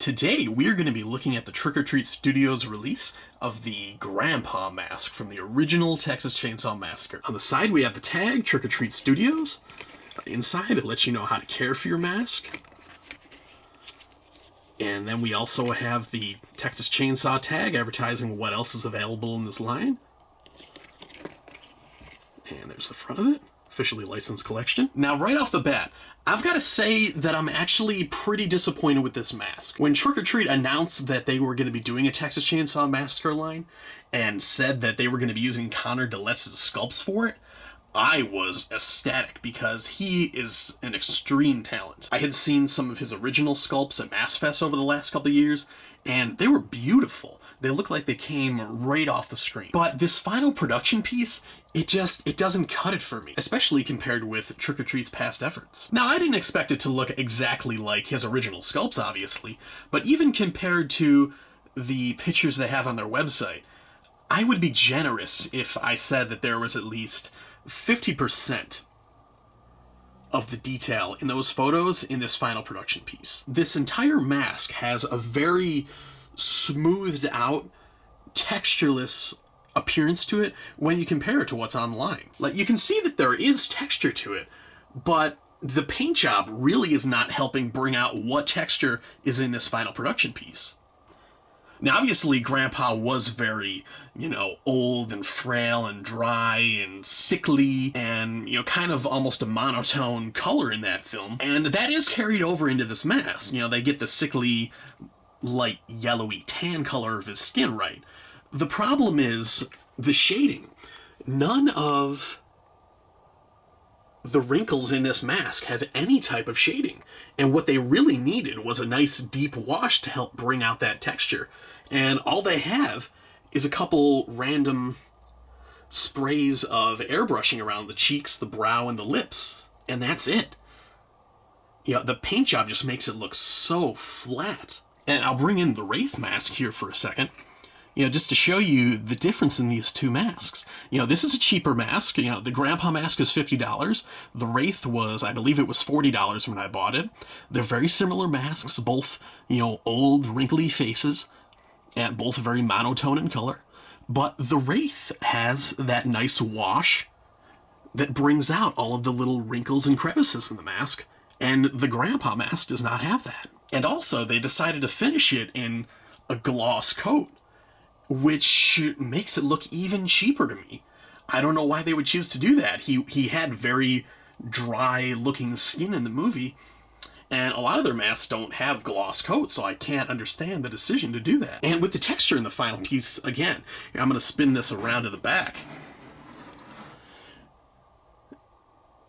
today we're going to be looking at the Trick or Treat Studios release of the Grandpa Mask from the original Texas Chainsaw Massacre. On the side we have the tag, Trick or Treat Studios. Inside it lets you know how to care for your mask. And then we also have the Texas Chainsaw tag advertising what else is available in this line. And there's the front of it. Officially licensed collection. Now, right off the bat, I've got to say that I'm actually pretty disappointed with this mask. When Trick or Treat announced that they were going to be doing a Texas Chainsaw Massacre line and said that they were going to be using Connor Deless' sculpts for it, I was ecstatic because he is an extreme talent. I had seen some of his original sculpts at MassFest over the last couple of years, and they were beautiful. They look like they came right off the screen. But this final production piece, it doesn't cut it for me, especially compared with Trick or Treat's past efforts. Now, I didn't expect it to look exactly like his original sculpts, obviously, but even compared to the pictures they have on their website, I would be generous if I said that there was at least 50% of the detail in those photos in this final production piece. This entire mask has a very smoothed out, textureless appearance to it when you compare it to what's online. Like, you can see that there is texture to it, but the paint job really is not helping bring out what texture is in this final production piece. Now, obviously, Grandpa was very, old and frail and dry and sickly and, kind of almost a monotone color in that film. And that is carried over into this mask. They get the sickly, light, yellowy tan color of his skin right. The problem is the shading. None of the wrinkles in this mask have any type of shading, and what they really needed was a nice deep wash to help bring out that texture, and all they have is a couple random sprays of airbrushing around the cheeks, the brow, and the lips, and that's it. The paint job just makes it look so flat. And I'll bring in the Wraiths Mask here for a second, just to show you the difference in these two masks. This is a cheaper mask. The Grandpa Mask is $50. The Wraith was, I believe it was $40 when I bought it. They're very similar masks, both, old, wrinkly faces, and both very monotone in color. But the Wraith has that nice wash that brings out all of the little wrinkles and crevices in the mask, and the Grandpa Mask does not have that. And also, they decided to finish it in a gloss coat, which makes it look even cheaper to me. I don't know why they would choose to do that. He had very dry-looking skin in the movie, and a lot of their masks don't have gloss coats, so I can't understand the decision to do that. And with the texture in the final piece, again, I'm going to spin this around to the back.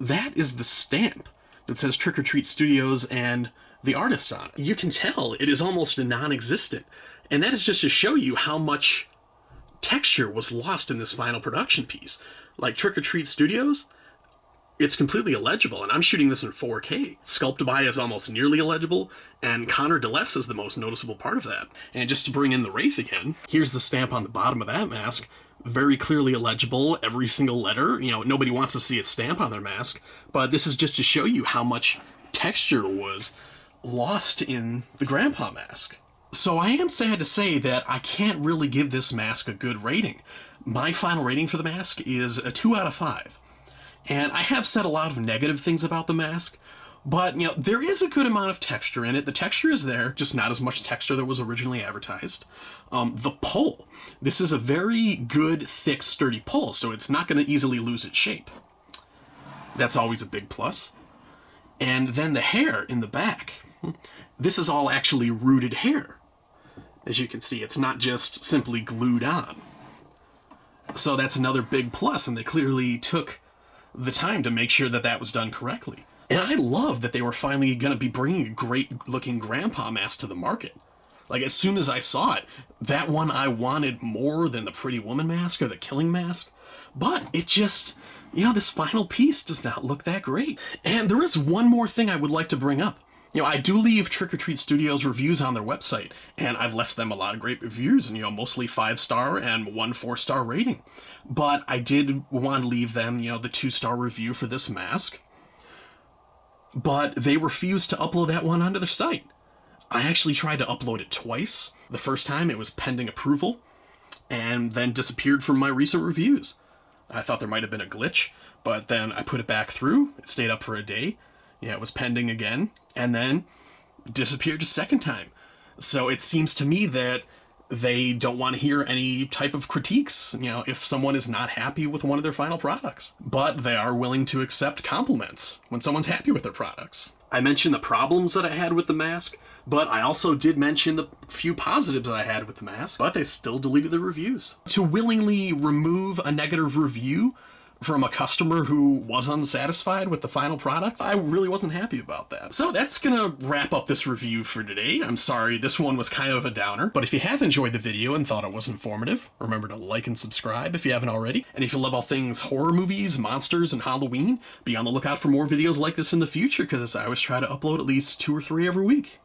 That is the stamp that says Trick or Treat Studios and the artist on it. You can tell it is almost non-existent. And that is just to show you how much texture was lost in this final production piece. Like Trick or Treat Studios, it's completely illegible, and I'm shooting this in 4K. Sculpt by is almost nearly illegible, and Connor Deless is the most noticeable part of that. And just to bring in the Wraith again, here's the stamp on the bottom of that mask. Very clearly illegible, every single letter. Nobody wants to see a stamp on their mask, but this is just to show you how much texture was lost in the Grandpa Mask. So I am sad to say that I can't really give this mask a good rating. My final rating for the mask is a 2 out of 5. And I have said a lot of negative things about the mask, but, there is a good amount of texture in it. The texture is there, just not as much texture that was originally advertised. The pull. This is a very good, thick, sturdy pull, so it's not going to easily lose its shape. That's always a big plus. And then the hair in the back. This is all actually rooted hair. As you can see, it's not just simply glued on. So that's another big plus, and they clearly took the time to make sure that that was done correctly. And I love that they were finally going to be bringing a great-looking Grandpa Mask to the market. Like, as soon as I saw it, that one I wanted more than the Pretty Woman Mask or the Killing Mask. But it just, this final piece does not look that great. And there is one more thing I would like to bring up. I do leave Trick or Treat Studios reviews on their website, and I've left them a lot of great reviews, and, mostly 5-star and 1 4-star rating. But I did want to leave them, the 2-star review for this mask. But they refused to upload that one onto their site. I actually tried to upload it twice. The first time it was pending approval, and then disappeared from my recent reviews. I thought there might have been a glitch, but then I put it back through. It stayed up for a day. Yeah, it was pending again, and then disappeared a second time. So it seems to me that they don't want to hear any type of critiques, if someone is not happy with one of their final products. But they are willing to accept compliments when someone's happy with their products. I mentioned the problems that I had with the mask, but I also did mention the few positives that I had with the mask, but they still deleted the reviews. To willingly remove a negative review from a customer who was unsatisfied with the final product, I really wasn't happy about that. So that's gonna wrap up this review for today. I'm sorry, this one was kind of a downer, but if you have enjoyed the video and thought it was informative, remember to like and subscribe if you haven't already. And if you love all things horror movies, monsters, and Halloween, be on the lookout for more videos like this in the future, because I always try to upload at least 2 or 3 every week.